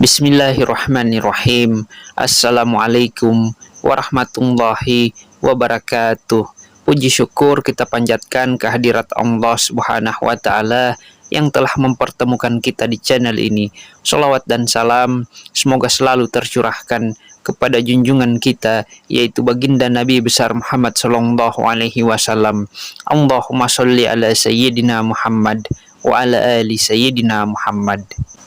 Bismillahirrahmanirrahim. Assalamualaikum warahmatullahi wabarakatuh. Puji syukur kita panjatkan kehadirat Allah Subhanahu wa Ta'ala yang telah mempertemukan kita di channel ini. Sholawat dan salam semoga selalu tercurahkan kepada junjungan kita, yaitu baginda Nabi besar Muhammad sallallahu alaihi wasallam. Allahumma sholli ala sayyidina Muhammad wa ala ali sayyidina Muhammad.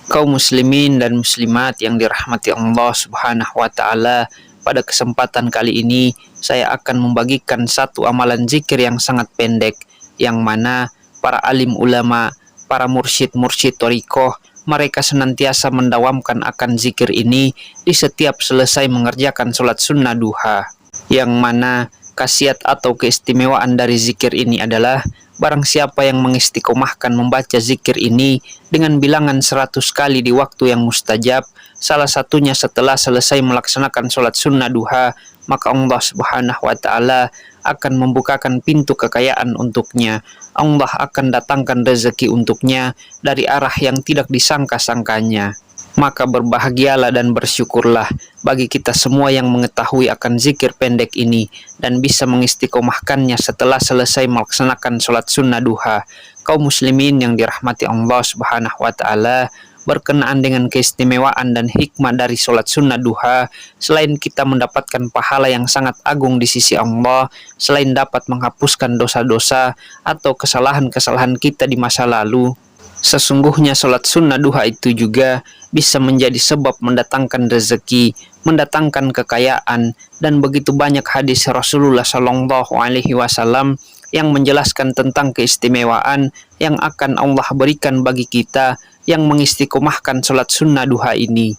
Kaum muslimin dan muslimat yang dirahmati Allah Subhanahu wa Ta'ala, pada kesempatan kali ini saya akan membagikan satu amalan zikir yang sangat pendek, yang mana para alim ulama, para mursyid-mursyid thariqah, mereka senantiasa mendawamkan akan zikir ini di setiap selesai mengerjakan sholat sunnah duha. Yang mana khasiat atau keistimewaan dari zikir ini adalah barang siapa yang mengistiqomahkan membaca zikir ini dengan bilangan 100 kali di waktu yang mustajab, salah satunya setelah selesai melaksanakan sholat sunnah duha, maka Allah Subhanahu wa Ta'ala akan membukakan pintu kekayaan untuknya. Allah akan datangkan rezeki untuknya dari arah yang tidak disangka-sangkanya. Maka berbahagialah dan bersyukurlah bagi kita semua yang mengetahui akan zikir pendek ini dan bisa mengistiqomahkannya setelah selesai melaksanakan sholat sunnah duha. Kaum muslimin yang dirahmati Allah Subhanahu wa Ta'ala, berkenaan dengan keistimewaan dan hikmah dari sholat sunnah duha, selain kita mendapatkan pahala yang sangat agung di sisi Allah, selain dapat menghapuskan dosa-dosa atau kesalahan-kesalahan kita di masa lalu, sesungguhnya sholat sunnah duha itu juga bisa menjadi sebab mendatangkan rezeki, mendatangkan kekayaan, dan begitu banyak hadis Rasulullah Shallallahu Alaihi Wasallam yang menjelaskan tentang keistimewaan yang akan Allah berikan bagi kita yang mengistiqomahkan sholat sunnah duha ini.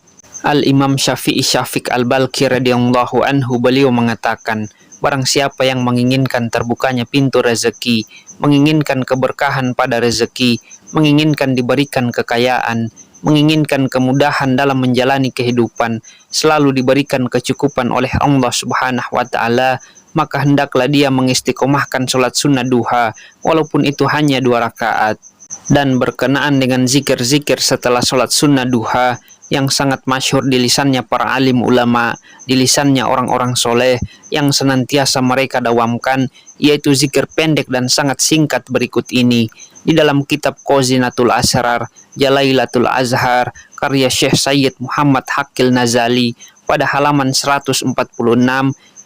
Al-Imam Syafi'i Syafiq Al-Balki radhiyallahu anhu, beliau mengatakan, barang siapa yang menginginkan terbukanya pintu rezeki, menginginkan keberkahan pada rezeki, menginginkan diberikan kekayaan, menginginkan kemudahan dalam menjalani kehidupan, selalu diberikan kecukupan oleh Allah Subhanahu wa Ta'ala, maka hendaklah dia mengistiqomahkan sholat sunnah duha, walaupun itu hanya 2 rakaat. Dan berkenaan dengan zikir-zikir setelah sholat sunnah duha yang sangat masyhur di lisannya para alim ulama, di lisannya orang-orang soleh yang senantiasa mereka dawamkan, yaitu zikir pendek dan sangat singkat berikut ini. Di dalam kitab Qazinatul Asrar, Jalailatul Azhar, karya Syekh Sayyid Muhammad Hakil Nazali, pada halaman 146,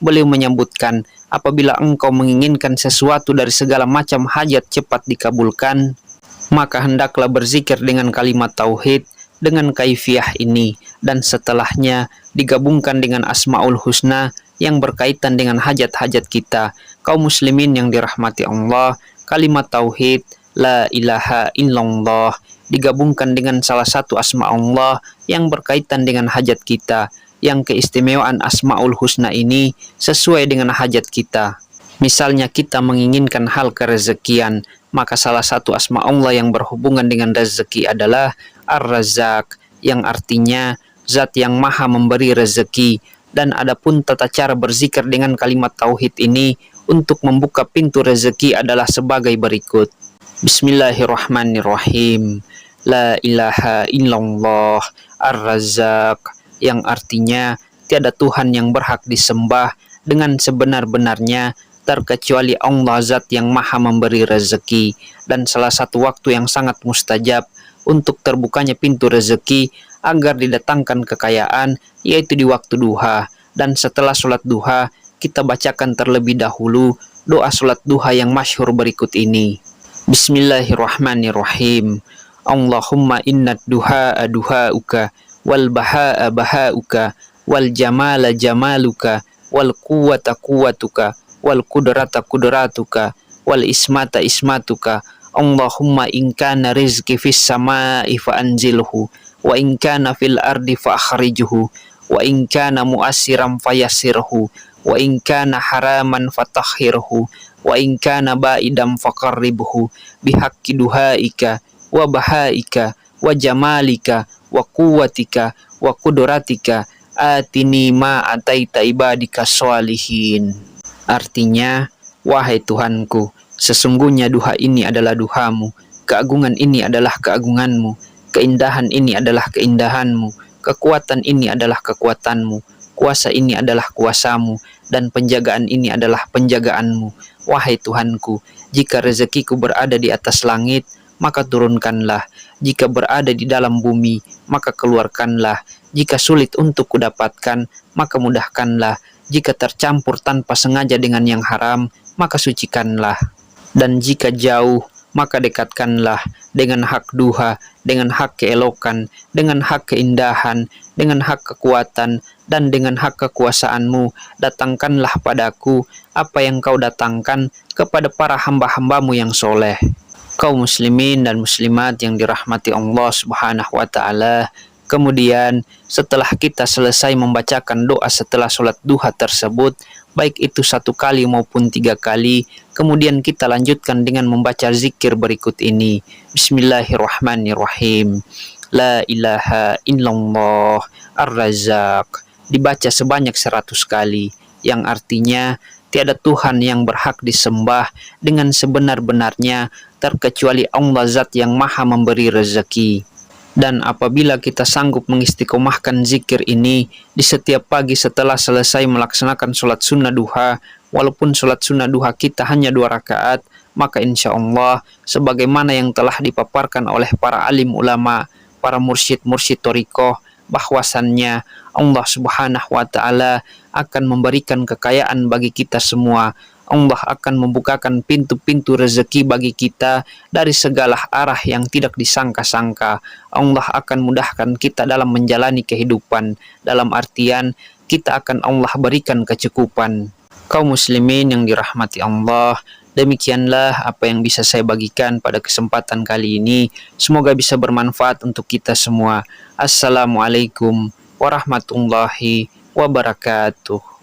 beliau menyebutkan, apabila engkau menginginkan sesuatu dari segala macam hajat cepat dikabulkan, maka hendaklah berzikir dengan kalimat tauhid dengan kaifiyah ini, dan setelahnya digabungkan dengan Asmaul Husna yang berkaitan dengan hajat-hajat kita. Kaum muslimin yang dirahmati Allah, kalimat tauhid La ilaha illallah digabungkan dengan salah satu asma Allah yang berkaitan dengan hajat kita, yang keistimewaan Asmaul Husna ini sesuai dengan hajat kita. Misalnya kita menginginkan hal kerezekian, maka salah satu asma Allah yang berhubungan dengan rezeki adalah Ar-Razzaq, yang artinya zat yang maha memberi rezeki. Dan adapun tata cara berzikir dengan kalimat tauhid ini untuk membuka pintu rezeki adalah sebagai berikut. Bismillahirrahmanirrahim. La ilaha illallah Ar-Razzaq, yang artinya tiada Tuhan yang berhak disembah dengan sebenar-benarnya terkecuali Allah, zat yang maha memberi rezeki. Dan salah satu waktu yang sangat mustajab untuk terbukanya pintu rezeki agar didatangkan kekayaan, yaitu di waktu duha. Dan setelah sholat duha, kita bacakan terlebih dahulu doa sholat duha yang masyhur berikut ini. Bismillahirrahmanirrahim. Allahumma innad duha'a duha'uka, wal baha'a baha'uka, wal jamala jamaluka, wal quwwata quwwatuka, wal qudrata qudratuka, wal ismata ismatuka. Allahumma in kana rizqi fis sama'i fa anzilhu, wa in kana fil ardi fa akhrijhu, wa in kana mu'assiran fayassirhu, wa in kana haraman fatahhirhu, wa in kana ba'idan faqarribhu, bihaqqi duhaika wa bahaika wa jamalika wa quwwatika wa qudratika, atini ma ataita ibadika sholihin. Artinya, wahai Tuhanku, sesungguhnya duha ini adalah duhamu, keagungan ini adalah keagunganmu, keindahan ini adalah keindahanmu, kekuatan ini adalah kekuatanmu, kuasa ini adalah kuasamu, dan penjagaan ini adalah penjagaanmu. Wahai Tuhanku, jika rezekiku berada di atas langit, maka turunkanlah. Jika berada di dalam bumi, maka keluarkanlah. Jika sulit untuk kudapatkan, maka mudahkanlah. Jika tercampur tanpa sengaja dengan yang haram, maka sucikanlah. Dan jika jauh, maka dekatkanlah dengan hak duha, dengan hak keelokan, dengan hak keindahan, dengan hak kekuatan, dan dengan hak kekuasaanmu. Datangkanlah padaku apa yang kau datangkan kepada para hamba-hambamu yang soleh. Kaum muslimin dan muslimat yang dirahmati Allah Subhanahu wa Ta'ala, kemudian setelah kita selesai membacakan doa setelah sholat duha tersebut, baik itu 1 kali maupun 3 kali, kemudian kita lanjutkan dengan membaca zikir berikut ini. Bismillahirrahmanirrahim. La ilaha illallah ar-razzaq. Dibaca sebanyak 100 kali, yang artinya tiada Tuhan yang berhak disembah dengan sebenar-benarnya terkecuali Allah Zat yang Maha memberi rezeki. Dan apabila kita sanggup mengistiqomahkan zikir ini di setiap pagi setelah selesai melaksanakan sholat sunnah duha, walaupun sholat sunnah duha kita hanya 2 rakaat, maka insya Allah sebagaimana yang telah dipaparkan oleh para alim ulama, para mursyid-mursyid thariqah, bahwasannya Allah Subhanahu wa Ta'ala akan memberikan kekayaan bagi kita semua. Allah akan membukakan pintu-pintu rezeki bagi kita dari segala arah yang tidak disangka-sangka. Allah akan mudahkan kita dalam menjalani kehidupan, dalam artian kita akan Allah berikan kecukupan. Kaum muslimin yang dirahmati Allah, demikianlah apa yang bisa saya bagikan pada kesempatan kali ini. Semoga bisa bermanfaat untuk kita semua. Assalamualaikum warahmatullahi wabarakatuh.